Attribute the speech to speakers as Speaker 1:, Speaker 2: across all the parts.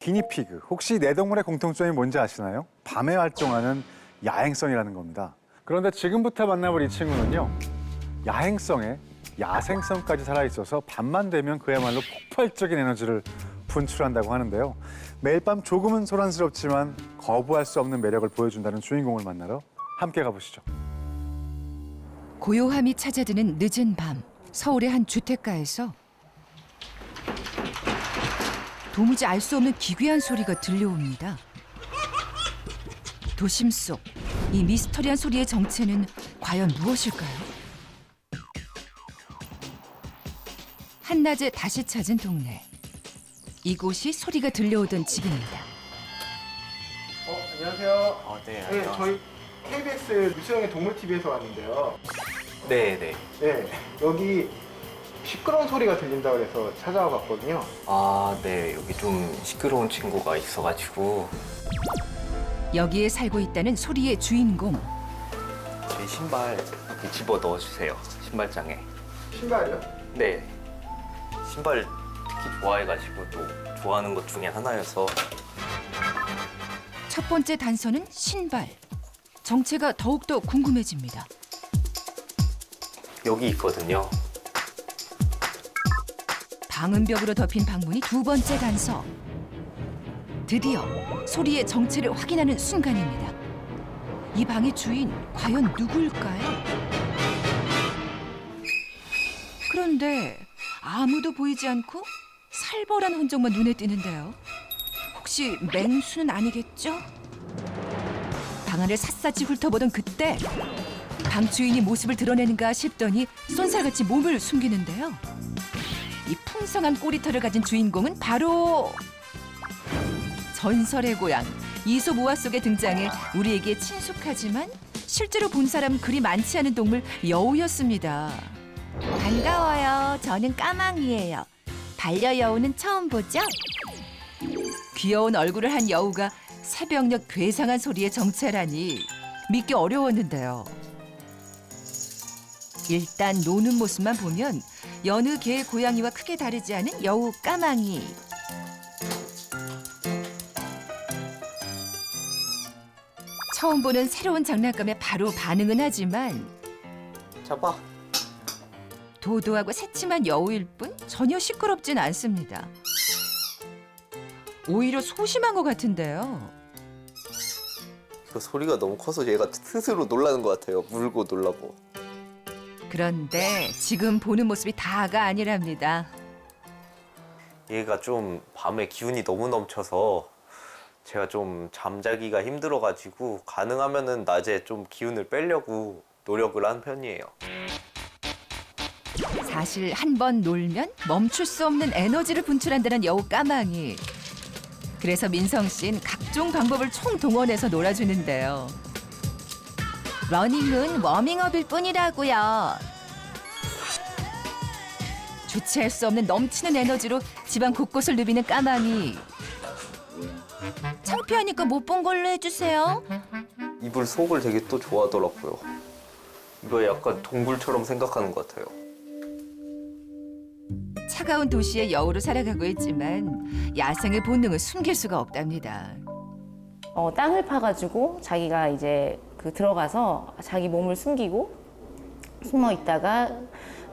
Speaker 1: 기니피그, 혹시 네 동물의 공통점이 뭔지 아시나요? 밤에 활동하는 야행성이라는 겁니다. 그런데 지금부터 만나볼 이 친구는요, 야행성에 야생성까지 살아있어서 밤만 되면 그야말로 폭발적인 에너지를 분출한다고 하는데요. 매일 밤 조금은 소란스럽지만 거부할 수 없는 매력을 보여준다는 주인공을 만나러 함께 가보시죠.
Speaker 2: 고요함이 찾아드는 늦은 밤, 서울의 한 주택가에서 도무지 알 수 없는 기괴한 소리가 들려옵니다. 도심 속 이 미스터리한 소리의 정체는 과연 무엇일까요? 한낮에 다시 찾은 동네. 이곳이 소리가 들려오던 집입니다.
Speaker 3: 안녕하세요.
Speaker 4: 네,
Speaker 3: 네,
Speaker 4: 안녕하세요.
Speaker 3: 저희 KBS 유수영의 동물TV에서 왔는데요.
Speaker 4: 네.
Speaker 3: 네, 여기 시끄러운 소리가 들린다고 해서 찾아와 봤거든요.
Speaker 4: 네. 여기 좀 시끄러운 친구가 있어가지고
Speaker 2: 여기에 살고 있다는 소리의 주인공.
Speaker 4: 제 신발 이렇게 집어 넣어주세요. 신발장에.
Speaker 3: 신발이요?
Speaker 4: 네. 신발 특히 좋아해가지고 또 좋아하는 것 중에 하나여서
Speaker 2: 첫 번째 단서는 신발. 정체가 더욱더 궁금해집니다.
Speaker 4: 여기 있거든요.
Speaker 2: 방음벽으로 덮인 방문이 두 번째 단서. 드디어 소리의 정체를 확인하는 순간입니다. 이 방의 주인 과연 누구일까요? 그런데 아무도 보이지 않고 살벌한 흔적만 눈에 띄는데요. 혹시 맹수는 아니겠죠? 방 안을 샅샅이 훑어보던 그때 방 주인이 모습을 드러내는가 싶더니 쏜살같이 몸을 숨기는데요. 이 풍성한 꼬리털을 가진 주인공은 바로 전설의 고향 이솝5화 속에 등장해 우리에게 친숙하지만 실제로 본 사람은 그리 많지 않은 동물 여우였습니다.
Speaker 5: 반가워요. 저는 까망이에요. 반려여우는 처음 보죠?
Speaker 2: 귀여운 얼굴을 한 여우가 새벽녘 괴상한 소리의 정체라니 믿기 어려웠는데요. 일단 노는 모습만 보면 여느 개의 고양이와 크게 다르지 않은 여우 까망이. 처음 보는 새로운 장난감에 바로 반응은 하지만
Speaker 4: 잡아.
Speaker 2: 도도하고 새침한 여우일 뿐 전혀 시끄럽진 않습니다. 오히려 소심한 것 같은데요.
Speaker 4: 그 소리가 너무 커서 얘가 스스로 놀라는 것 같아요. 물고 놀라고.
Speaker 2: 그런데 지금 보는 모습이 다가 아니랍니다.
Speaker 4: 얘가 좀 밤에 기운이 너무 넘쳐서 제가 좀 잠자기가 힘들어가지고 가능하면은 낮에 좀 기운을 빼려고 노력을 한 편이에요.
Speaker 2: 사실 한 번 놀면 멈출 수 없는 에너지를 분출한다는 여우 까망이. 그래서 민성 씨는 각종 방법을 총동원해서 놀아주는데요.
Speaker 5: 러닝은 워밍업일 뿐이라고요.
Speaker 2: 주체할 수 없는 넘치는 에너지로 집안 곳곳을 누비는 까망이.
Speaker 5: 창피하니까 못 본 걸로 해주세요.
Speaker 4: 이불 속을 되게 또 좋아하더라고요. 이거 약간 동굴처럼 생각하는 것 같아요.
Speaker 2: 차가운 도시의 여우로 살아가고 있지만 야생의 본능을 숨길 수가 없답니다.
Speaker 6: 땅을 파가지고 자기가 이제 들어가서 자기 몸을 숨기고 숨어 있다가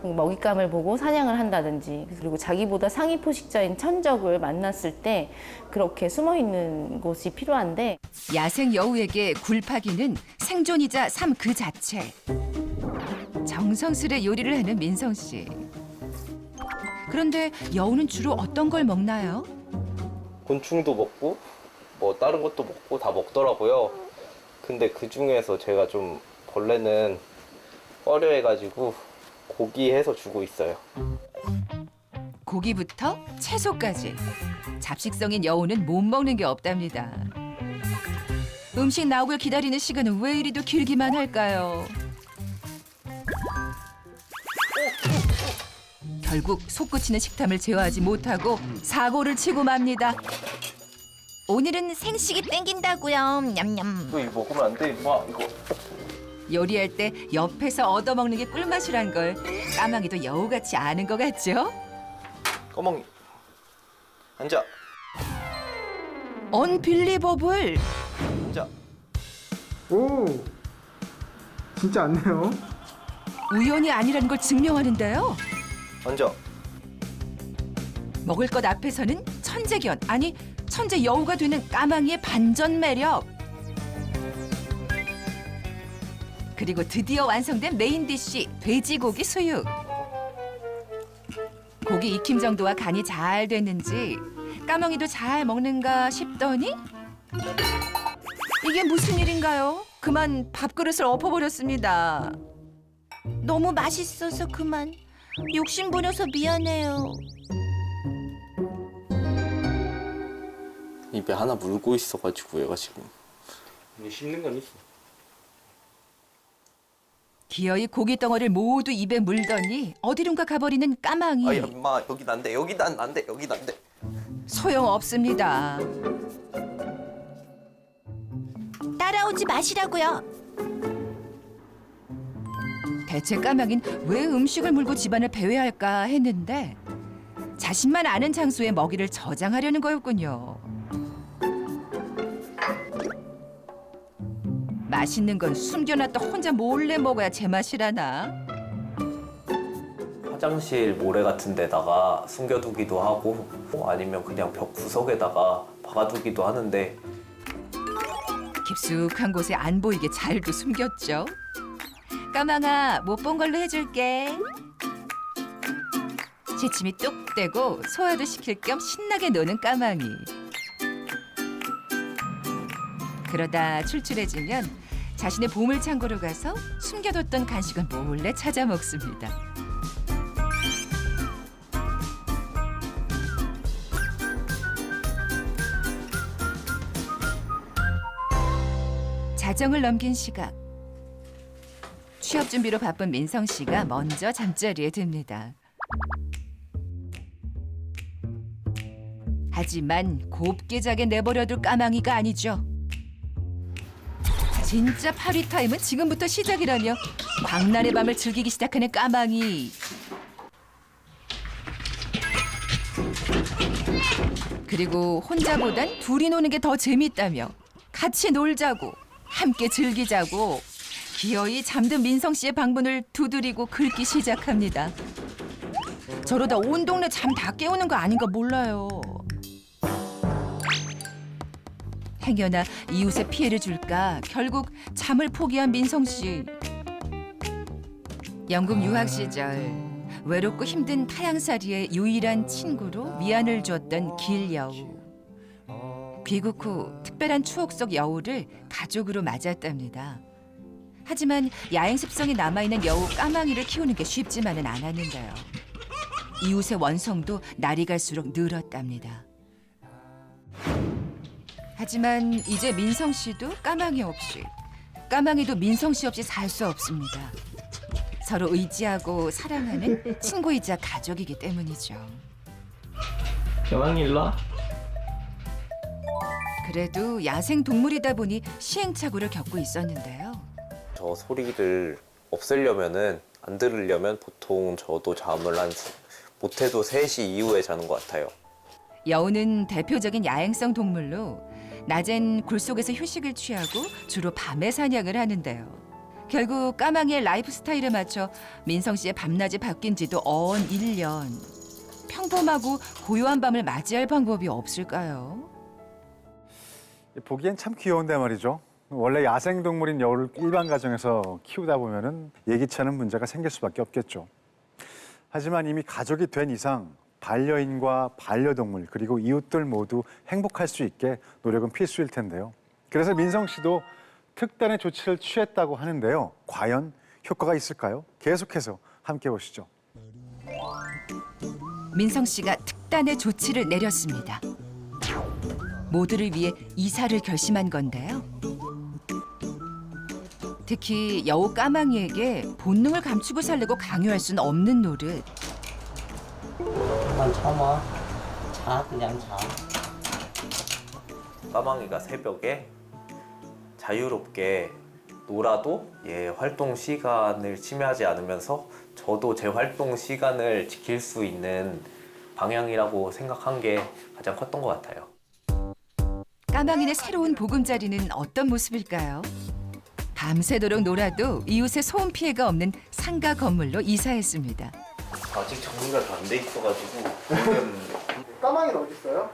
Speaker 6: 먹잇감을 보고 사냥을 한다든지, 그리고 자기보다 상위 포식자인 천적을 만났을 때 그렇게 숨어 있는 곳이 필요한데,
Speaker 2: 야생 여우에게 굴파기는 생존이자 삶 그 자체. 정성스레 요리를 하는 민성 씨. 그런데 여우는 주로 어떤 걸 먹나요?
Speaker 4: 곤충도 먹고 뭐 다른 것도 먹고 다 먹더라고요. 근데 그 중에서 제가 좀 벌레는 꺼려해가지고 고기 해서 주고 있어요.
Speaker 2: 고기부터 채소까지. 잡식성인 여우는 못 먹는 게 없답니다. 음식 나오길 기다리는 시간은 왜 이리도 길기만 할까요? 결국 솟구치는 식탐을 제어하지 못하고 사고를 치고 맙니다.
Speaker 5: 오늘은 생식이 땡긴다고요. 냠냠.
Speaker 4: 또 이거 먹으면 안 돼, 임마. 이거.
Speaker 2: 요리할 때 옆에서 얻어먹는 게 꿀맛이란 걸 까망이도 여우같이 아는 것 같죠?
Speaker 4: 꺼멍이 앉아.
Speaker 2: 언빌리버블.
Speaker 4: 자,
Speaker 3: 오, 진짜 않네요.
Speaker 2: 우연이 아니라는 걸 증명하는데요.
Speaker 4: 앉아.
Speaker 2: 먹을 것 앞에서는 천재견, 아니 천재 여우가 되는 까망이의 반전 매력. 그리고 드디어 완성된 메인 디쉬 돼지고기 수육. 고기 익힘 정도와 간이 잘 됐는지 까망이도 잘 먹는가 싶더니 이게 무슨 일인가요? 그만 밥그릇을 엎어버렸습니다.
Speaker 5: 너무 맛있어서 그만. 욕심 부려서 미안해요.
Speaker 4: 입에 하나 물고 있어가지고 얘가 지금. 근데 씹는 건 있어.
Speaker 2: 기어이 고기 덩어리를 모두 입에 물더니 어디론가 가버리는 까망이.
Speaker 4: 아야 엄마 여기 난데 여기 난데 여기 난데.
Speaker 2: 소용없습니다.
Speaker 5: 따라오지 마시라고요.
Speaker 2: 대체 까망인 왜 음식을 물고 집안을 배회할까 했는데 자신만 아는 장소에 먹이를 저장하려는 거였군요. 맛있는 건 숨겨놨다 혼자 몰래 먹어야 제맛이라나.
Speaker 4: 화장실 모래 같은 데다가 숨겨두기도 하고 아니면 그냥 벽 구석에다가 박아두기도 하는데
Speaker 2: 깊숙한 곳에 안 보이게 잘도 숨겼죠. 까망아, 못 본 걸로 해줄게. 시침이 뚝 떼고 소화도 시킬 겸 신나게 노는 까망이. 그러다 출출해지면 자신의 보물창고로 가서 숨겨뒀던 간식을 몰래 찾아 먹습니다. 자정을 넘긴 시각. 취업 준비로 바쁜 민성 씨가 먼저 잠자리에 듭니다. 하지만 곱게 자게 내버려둘 까망이가 아니죠. 진짜 파리 타임은 지금부터 시작이라며 광란의 밤을 즐기기 시작하는 까망이. 그리고 혼자보단 둘이 노는 게 더 재밌다며 같이 놀자고 함께 즐기자고 기어이 잠든 민성 씨의 방문을 두드리고 긁기 시작합니다. 저러다 온 동네 잠 다 깨우는 거 아닌가 몰라요. 행여나 이웃에 피해를 줄까 결국 잠을 포기한 민성 씨. 영국 유학 시절 외롭고 힘든 타향살이의 유일한 친구로 위안을 줬던 길여우. 귀국 후 특별한 추억 속 여우를 가족으로 맞았답니다. 하지만 야행 습성이 남아있는 여우 까망이를 키우는 게 쉽지만은 않았는데요. 이웃의 원성도 날이 갈수록 늘었답니다. 하지만 이제 민성 씨도 까망이 없이, 까망이도 민성 씨 없이 살 수 없습니다. 서로 의지하고 사랑하는 친구이자 가족이기 때문이죠.
Speaker 4: 까망이 일로 와.
Speaker 2: 그래도 야생 동물이다 보니 시행착오를 겪고 있었는데요.
Speaker 4: 저 소리를 없애려면은 안 들으려면 보통 저도 잠을 한 못해도 3시 이후에 자는 것 같아요.
Speaker 2: 여우는 대표적인 야행성 동물로 낮엔 굴 속에서 휴식을 취하고 주로 밤에 사냥을 하는데요. 결국 까망이의 라이프 스타일에 맞춰 민성 씨의 밤낮이 바뀐 지도 언 1년. 평범하고 고요한 밤을 맞이할 방법이 없을까요?
Speaker 1: 보기엔 참 귀여운데 말이죠. 원래 야생동물인 여우를 일반 가정에서 키우다 보면은 예기치 않은 문제가 생길 수밖에 없겠죠. 하지만 이미 가족이 된 이상 반려인과 반려동물 그리고 이웃들 모두 행복할 수 있게 노력은 필수일 텐데요. 그래서 민성 씨도 특단의 조치를 취했다고 하는데요. 과연 효과가 있을까요? 계속해서 함께 보시죠.
Speaker 2: 민성 씨가 특단의 조치를 내렸습니다. 모두를 위해 이사를 결심한 건데요. 특히 여우 까망이에게 본능을 감추고 살려고 강요할 수는 없는 노릇.
Speaker 7: 만 참아. 자, 그냥 자.
Speaker 4: 까망이가 새벽에 자유롭게 놀아도 얘 활동 시간을 침해하지 않으면서 저도 제 활동 시간을 지킬 수 있는 방향이라고 생각한 게 가장 컸던 것 같아요.
Speaker 2: 까망이네 새로운 보금자리는 어떤 모습일까요? 밤새도록 놀아도 이웃의 소음 피해가 없는 상가 건물로 이사했습니다.
Speaker 4: 아직 정리가 다 안 돼 있어가지고 모르겠는데.
Speaker 3: 까망이는 어디 있어요?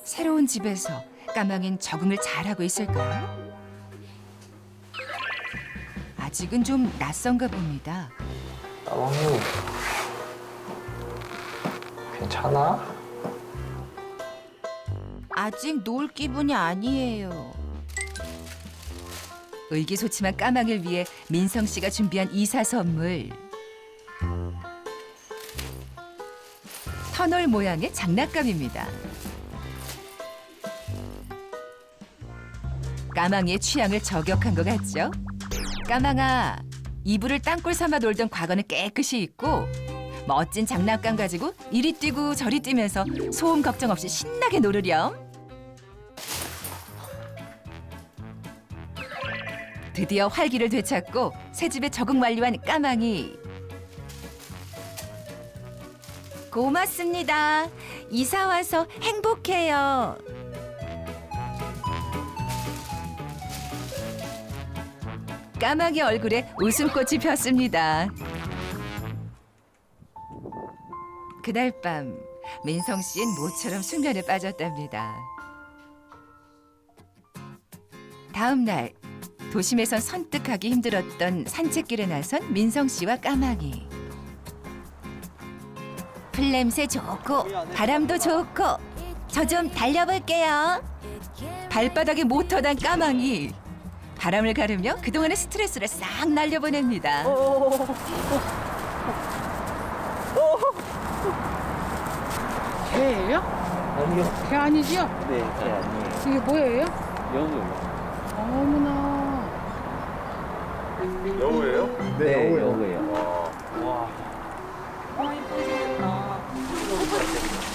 Speaker 2: 새로운 집에서 까망이는 적응을 잘하고 있을까요? 아직은 좀 낯선가 봅니다.
Speaker 4: 까망이 괜찮아?
Speaker 5: 아직 놀 기분이 아니에요.
Speaker 2: 의기소침한 까망이를 위해 민성 씨가 준비한 이사 선물. 터널 모양의 장난감입니다. 까망이의 취향을 저격한 것 같죠? 까망아, 이불을 땅굴 삼아 놀던 과거는 깨끗이 잊고 멋진 장난감 가지고 이리 뛰고 저리 뛰면서 소음 걱정 없이 신나게 놀으렴. 드디어 활기를 되찾고 새 집에 적응 완료한 까망이.
Speaker 5: 고맙습니다. 이사 와서 행복해요.
Speaker 2: 까마귀 얼굴에 웃음꽃이 폈습니다. 그날 밤 민성 씨는 모처럼 숙면에 빠졌답니다. 다음 날 도심에선 선뜩하기 힘들었던 산책길에 나선 민성 씨와 까마귀.
Speaker 5: 풀냄새 좋고 바람도 좋고 저 좀 달려볼게요.
Speaker 2: 발바닥에 모터 단 까마귀. 바람을 가르며 그동안의 스트레스를 싹 날려보냅니다.
Speaker 8: 개예요?
Speaker 4: 아니요.
Speaker 8: 개 아니지요?
Speaker 4: 네, 개 아니에요.
Speaker 8: 이게 뭐예요?
Speaker 4: 여우요.
Speaker 8: 어머나.
Speaker 1: 여우예요?
Speaker 4: 네, 여우예요.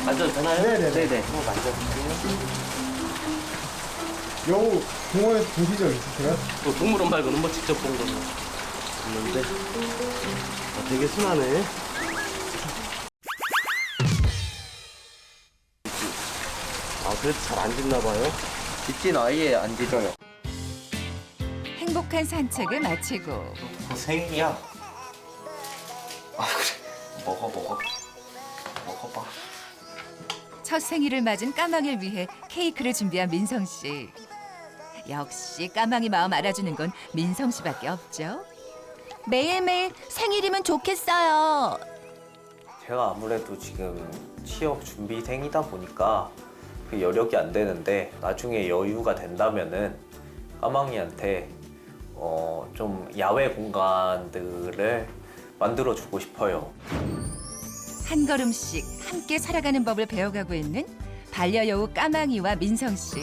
Speaker 4: 만져도 되나요? 네네. 한번 만져주세요.
Speaker 3: 여우 공원에서 보신 적 있으세요?
Speaker 4: 또 동물원 말고는 뭐 직접 본 거는 없는데 되게 순하네. 그래도 잘 안 짖나 봐요? 짖진 아예 안 짖어요.
Speaker 2: 행복한 산책을 마치고
Speaker 4: 생이야. 그래. 먹어봐.
Speaker 2: 첫 생일을 맞은 까망이를 위해 케이크를 준비한 민성 씨. 역시 까망이 마음 알아주는 건 민성 씨밖에 없죠.
Speaker 5: 매일매일 생일이면 좋겠어요.
Speaker 4: 제가 아무래도 지금 취업 준비생이다 보니까 그 여력이 안 되는데 나중에 여유가 된다면은 까망이한테 좀 야외 공간들을 만들어 주고 싶어요.
Speaker 2: 한 걸음씩 함께 살아가는 법을 배워가고 있는 반려여우 까망이와 민성 씨.